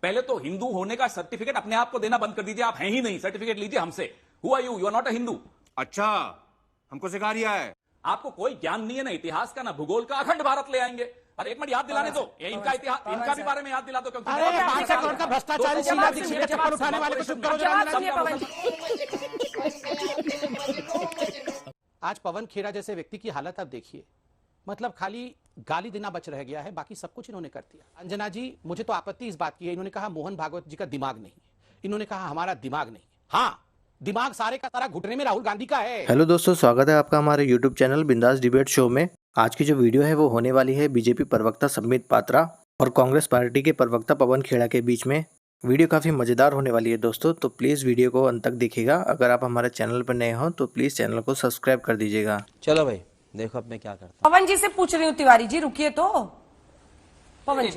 पहले तो हिंदू होने का सर्टिफिकेट अपने आप को देना बंद कर दीजिए। आप हैं ही नहीं, सर्टिफिकेट लीजिए हमसे। Who are you? You are not a Hindu. अच्छा, हमको सिखा रिया है। आपको कोई ज्ञान नहीं है, ना इतिहास का ना भूगोल का। अखंड भारत ले आएंगे। अरे एक मिनट याद दिलाने दो, ये इनका इतिहास, इनका भी बारे में याद दिला दो। क्योंकि अरे 5 करोड़ का भ्रष्टाचारी शीला दीक्षित के चप्पल उठाने वाले को चुप करो जरा। आज पवन खेड़ा जैसे व्यक्ति की हालत आप देखिए, मतलब खाली गाली देना बच रह गया है, बाकी सब कुछ इन्होंने कर दिया। अंजना जी, मुझे तो आपत्ति इस बात की है, इन्होंने कहा मोहन भागवत जी का दिमाग नहीं, इन्होंने कहा हमारा दिमाग नहीं। हाँ, दिमाग सारे का सारा घुटने में राहुल गांधी का है। हेलो दोस्तों, स्वागत है आपका हमारे यूट्यूब चैनल बिंदास डिबेट शो में। आज की जो वीडियो है वो होने वाली है बीजेपी प्रवक्ता संबित पात्रा और कांग्रेस पार्टी के प्रवक्ता पवन खेड़ा के बीच में। वीडियो काफी मजेदार होने वाली है दोस्तों, तो प्लीज वीडियो को अंत तक देखिएगा। अगर आप हमारे चैनल पर नए हो तो प्लीज चैनल को सब्सक्राइब कर दीजिएगा। चलो भाई, देखो अब मैं क्या करता हूँ। पवन जी से पूछ रही हूँ, तिवारी जी रुकिए तो। पवन जी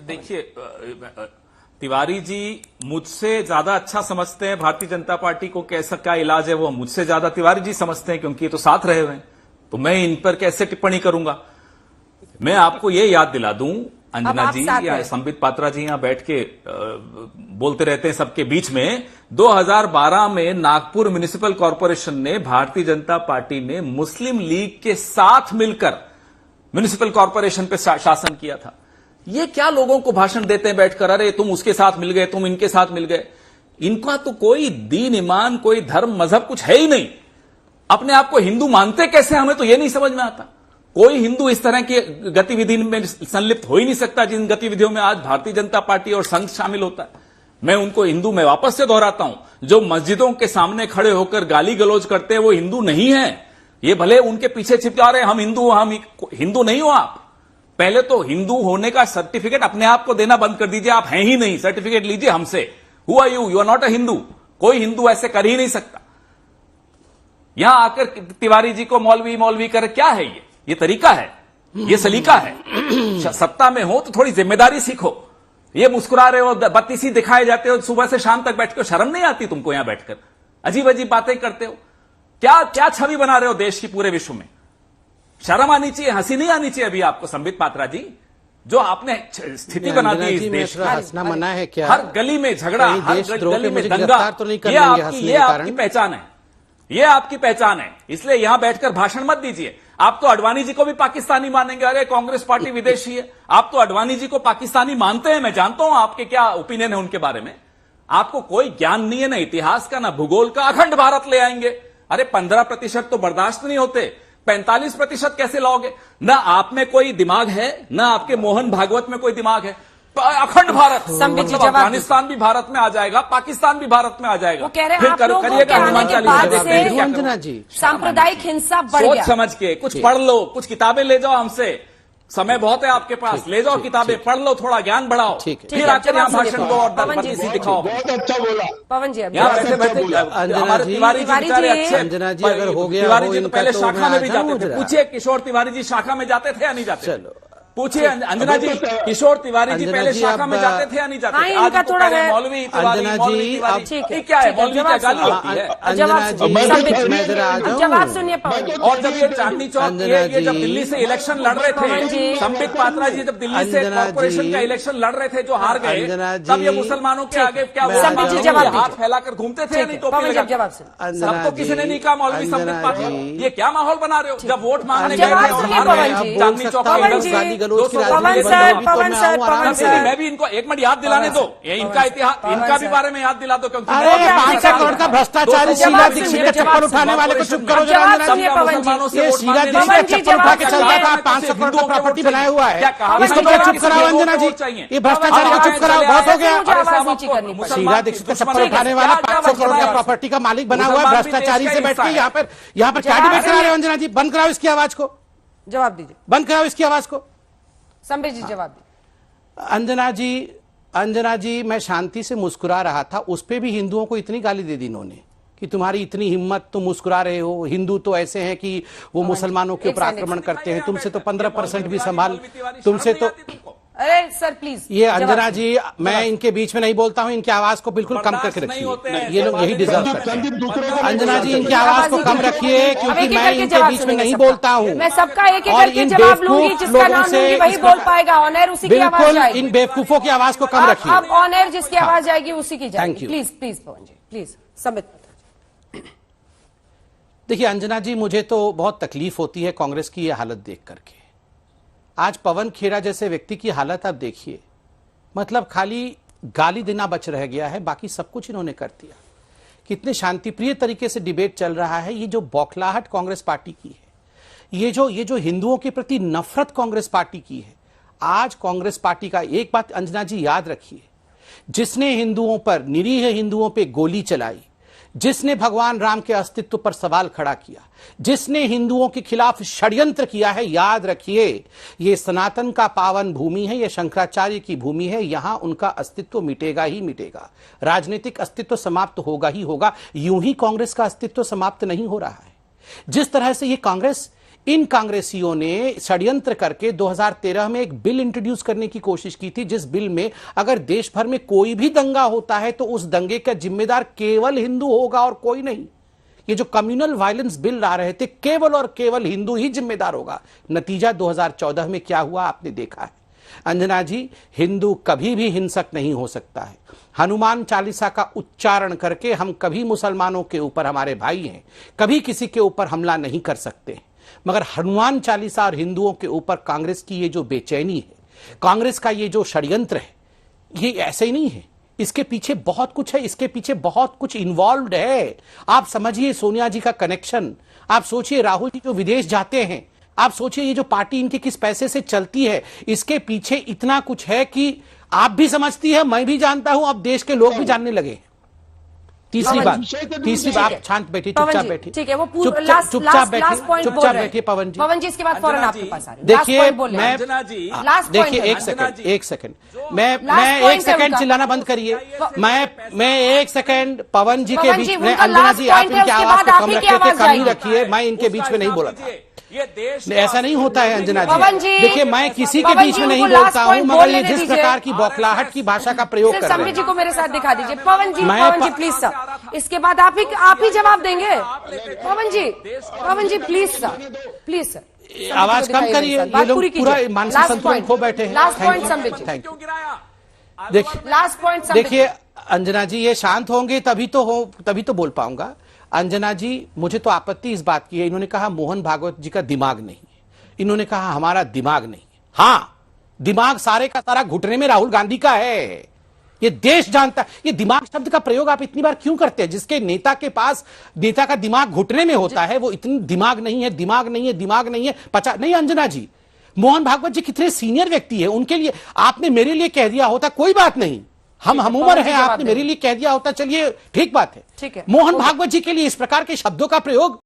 देखिए, तिवारी जी मुझसे ज्यादा अच्छा समझते हैं भारतीय जनता पार्टी को, कैसा क्या इलाज है वो मुझसे ज्यादा तिवारी जी समझते हैं, क्योंकि ये तो साथ रहे हुए हैं। तो मैं इन पर कैसे टिप्पणी करूंगा। मैं आपको ये याद दिला दूं, अंजना जी या संबित पात्रा जी यहां बैठ के बोलते रहते हैं सबके बीच में। 2012 में नागपुर म्युनिसिपल कॉर्पोरेशन ने, भारतीय जनता पार्टी ने मुस्लिम लीग के साथ मिलकर म्युनिसिपल कॉर्पोरेशन पे शासन किया था। ये क्या लोगों को भाषण देते हैं बैठकर, अरे तुम उसके साथ मिल गए, तुम इनके साथ मिल गए। इनका तो कोई दीन ईमान, कोई धर्म मजहब कुछ है ही नहीं। अपने आप को हिंदू मानते कैसे, हमें तो ये नहीं समझ में आता। कोई हिंदू इस तरह की गतिविधि में संलिप्त हो ही नहीं सकता जिन गतिविधियों में आज भारतीय जनता पार्टी और संघ शामिल होता है। मैं उनको हिंदू, मैं वापस से दोहराता हूं, जो मस्जिदों के सामने खड़े होकर गाली गलौज करते हैं वो हिंदू नहीं है। ये भले उनके पीछे छिपा रहे हम हिंदू, हम हिंदू नहीं हो आप। पहले तो हिंदू होने का सर्टिफिकेट अपने आप को देना बंद कर दीजिए। आप हैं ही नहीं, सर्टिफिकेट लीजिए हमसे। Who are you? You are not a Hindu. कोई हिंदू ऐसे कर ही नहीं सकता। यहां आकर तिवारी जी को मौलवी मौलवी कर, क्या है ये तरीका है, ये सलीका है। सत्ता में हो तो थोड़ी जिम्मेदारी सीखो। ये मुस्कुरा रहे हो, बत्तीसी दिखाए जाते हो, सुबह से शाम तक बैठ के, शर्म नहीं आती तुमको यहां बैठकर? अजीब अजीब बातें करते हो। क्या क्या छवि बना रहे हो देश की पूरे विश्व में? शर्म आनी चाहिए, हंसी नहीं आनी चाहिए अभी आपको संबित पात्रा जी, जो आपने स्थिति बना दी इस देश की। हंसना मना है क्या? हर गली में झगड़ा, हर गली में दंगा, तो नहीं ये आपकी पहचान है, ये आपकी पहचान है। इसलिए यहां बैठकर भाषण मत दीजिए। आप तो अडवाणी जी को भी पाकिस्तानी मानेंगे। अरे कांग्रेस पार्टी विदेशी है, आप तो अडवाणी जी को पाकिस्तानी मानते हैं। मैं जानता हूं आपके क्या ओपिनियन है उनके बारे में। आपको कोई ज्ञान नहीं है, ना इतिहास का ना भूगोल का। अखंड भारत ले आएंगे। अरे 15% तो बर्दाश्त नहीं होते, 45% कैसे लाओगे? ना आप में कोई दिमाग है, ना आपके मोहन भागवत में कोई दिमाग है। अखंड भारत, मतलब अफगानिस्तान भी भारत में आ जाएगा, पाकिस्तान भी भारत में आ जाएगा। वो कह रहे हैं आप लोगों को कहने के बाद से सांप्रदायिक हिंसा बढ़ गया। सोच समझ के कुछ पढ़ लो, कुछ किताबें ले जाओ हमसे। समय बहुत है आपके पास, ले जाओ किताबें, पढ़ लो, थोड़ा ज्ञान बढ़ाओ, फिर आकर यहाँ भाषण दो और बत्तीसी दिखाओ। बहुत अच्छा बोला पवन जी। यहाँ बैठे बैठे हमारे तिवारी जी बेचारे अच्छे। अंजना जी अगर हो गया, तिवारी जी तो पहले शाखा में भी जाते थे। पूछिए किशोर तिवारी जी शाखा में जाते थे या नहीं जाते? चलो पूछिए अंजना जी, किशोर तिवारी जी पहले शाखा में जाते थे या नहीं जाते? हाँ, इनका थोड़ा है। मौलवी तिवारी, मौलवी तिवारी, क्या है? मौलवी क्या गाली होती है? जवाब सुनिए पवन जी। और जब ये चांदनी चौक, ये जब दिल्ली से इलेक्शन लड़ रहे थे, संबित पात्रा जी जब दिल्ली से कॉर्पोरेशन का इलेक्शन लड़ रहे थे, जो हार गए, तब ये मुसलमानों के आगे क्या हाथ फैलाकर घूमते थे? नहीं तो सब तो किसी ने नहीं कहा मौलवी संबित पात्रा। ये क्या माहौल बना रहे हो? जब वोट मांगने गए चांदनी चौक, मैं भी इनको एक मिनट याद दिलाने दो, ये इनका इतिहास, इनका भी बारे में याद दिला दो। क्योंकि 5 करोड़ का भ्रष्टाचारी शीला दीक्षित के चप्पल उठाने वाले को चुप करो जरा। ये शीला दीक्षित के चप्पल उठा के चल रहा था, 500 करोड़ का प्रॉपर्टी बनाया हुआ है, इसको तो चुप कराओ अंजना जी। ये भ्रष्टाचारी को चुप कराओ, बहुत हो गया। शीला दीक्षित का चप्पल उठाने वाला 500 करोड़ का प्रॉपर्टी का मालिक बना हुआ है, भ्रष्टाचारी से बैठ के यहाँ पर क्या डिबेट करा रहे हो अंजना जी? बंद कराओ इसकी आवाज को, जवाब दीजिए। बंद कराओ इसकी आवाज को। संबित जी जवाब दीजिए। अंजना जी मैं शांति से मुस्कुरा रहा था, उस पे भी हिंदुओं को इतनी गाली दे दी इन्होंने कि तुम्हारी इतनी हिम्मत, तुम मुस्कुरा रहे हो। हिंदू तो ऐसे हैं कि वो मुसलमानों के ऊपर आक्रमण करते हैं, तुमसे तो 15% भी संभाल, तुमसे तो अरे सर प्लीज ये अंजना जी, मैं इनके बीच में नहीं बोलता हूं, इनकी आवाज को बिल्कुल कम करके रखिए। ये लोग यही डिजर्व करते हैं। अंजना जी, इनकी आवाज को कम रखिए, क्योंकि मैं इनके बीच में नहीं बोलता हूं। मैं सबका एक एक करके जवाब लूंगी, जिसका नाम लूंगी वही बोल पाएगा। ऑन एयर उसी की आवाज बिल्कुल जाएगी। इन बेवकूफों की आवाज को कम रखिए। अब ऑन एयर जिसकी आवाज जाएगी उसी की जाएगी। Please please Pawan ji, please submit. देखिए अंजना जी, मुझे तो बहुत तकलीफ होती है कांग्रेस की ये हालत देख करके। आज पवन खेड़ा जैसे व्यक्ति की हालत आप देखिए, मतलब खाली गाली देना बच रह गया है, बाकी सब कुछ इन्होंने कर दिया। कितने शांतिप्रिय तरीके से डिबेट चल रहा है। ये जो बौखलाहट कांग्रेस पार्टी की है, ये जो हिंदुओं के प्रति नफरत कांग्रेस पार्टी की है, आज कांग्रेस पार्टी का एक बात अंजना जी याद रखिए, जिसने हिंदुओं पर, निरीह हिंदुओं पर गोली चलाई, जिसने भगवान राम के अस्तित्व पर सवाल खड़ा किया, जिसने हिंदुओं के खिलाफ षड्यंत्र किया है, याद रखिए ये सनातन का पावन भूमि है, ये शंकराचार्य की भूमि है। यहां उनका अस्तित्व मिटेगा ही मिटेगा, राजनीतिक अस्तित्व समाप्त होगा ही होगा। यूं ही कांग्रेस का अस्तित्व समाप्त नहीं हो रहा है। जिस तरह से ये कांग्रेस, इन कांग्रेसियों ने षड्यंत्र करके 2013 में एक बिल इंट्रोड्यूस करने की कोशिश की थी, जिस बिल में अगर देश भर में कोई भी दंगा होता है तो उस दंगे का जिम्मेदार केवल हिंदू होगा और कोई नहीं। ये जो कम्युनल वायलेंस बिल ला रहे थे, केवल और केवल हिंदू ही जिम्मेदार होगा। नतीजा 2014 में क्या हुआ आपने देखा है। अंजना जी, हिंदू कभी भी हिंसक नहीं हो सकता है। हनुमान चालीसा का उच्चारण करके हम कभी मुसलमानों के ऊपर, हमारे भाई हैं, कभी किसी के ऊपर हमला नहीं कर सकते। मगर हनुमान चालीसा और हिंदुओं के ऊपर कांग्रेस की ये जो बेचैनी है, कांग्रेस का ये जो षड्यंत्र है, ये ऐसे ही नहीं है। इसके पीछे बहुत कुछ है, इसके पीछे बहुत कुछ इन्वॉल्व्ड है। आप समझिए सोनिया जी का कनेक्शन, आप सोचिए राहुल जी जो विदेश जाते हैं, आप सोचिए ये जो पार्टी इनके किस पैसे से चलती है, इसके पीछे इतना कुछ है कि आप भी समझती है, मैं भी जानता हूं, अब देश के लोग भी जानने लगे। तीसरी बात, आप शांत बैठिए, चुपचाप बैठिए। ठीक है, वो चुपचाप बैठिए पवन जी। पवन जी, इसके बाद फौरन आपके पास आ रहे हैं। देखिए देखिए एक सेकंड मैं एक सेकंड चिल्लाना बंद करिए। मैं एक सेकंड पवन जी के बीच में, अंजना जी आप इनकी आवाज को कम रखिए, कम ही रखिए। मैं इनके बीच में नहीं बोला था, ये देश ऐसा नहीं होता है अंजना पवन जी। जी, देखिए मैं किसी के बीच में नहीं बोलता हूं, मगर ये जिस प्रकार की बौखलाहट की भाषा का प्रयोग कर रहे संबित जी हैं। को मेरे साथ दिखा दीजिए। पवन जी प्लीज सर, इसके बाद आप ही जवाब देंगे। पवन जी प्लीज सर, आवाज कम करिए, ये लोग पूरा मानसिक संतुलन खो बैठे हैं। Last point Sambit ji, thank you. Last point. देखिए अंजना जी, ये शांत होंगे तभी तो बोल पाऊंगा। अंजना जी, मुझे तो आपत्ति इस बात की है, इन्होंने कहा मोहन भागवत जी का दिमाग नहीं, इन्होंने कहा हमारा दिमाग नहीं। हां, दिमाग सारे का सारा घुटने में राहुल गांधी का है, ये देश जानता है। ये दिमाग शब्द का प्रयोग आप इतनी बार क्यों करते हैं? जिसके नेता के पास, नेता का दिमाग घुटने में होता है, वो इतनी दिमाग नहीं है, दिमाग नहीं है, दिमाग नहीं है, नहीं। अंजना जी, मोहन भागवत जी कितने सीनियर व्यक्ति है, उनके लिए आपने मेरे लिए कह दिया होता कोई बात नहीं, हम उम्र हैं, आपने मेरे लिए कह दिया होता, चलिए ठीक बात है। ठीक है, मोहन भागवत जी के लिए इस प्रकार के शब्दों का प्रयोग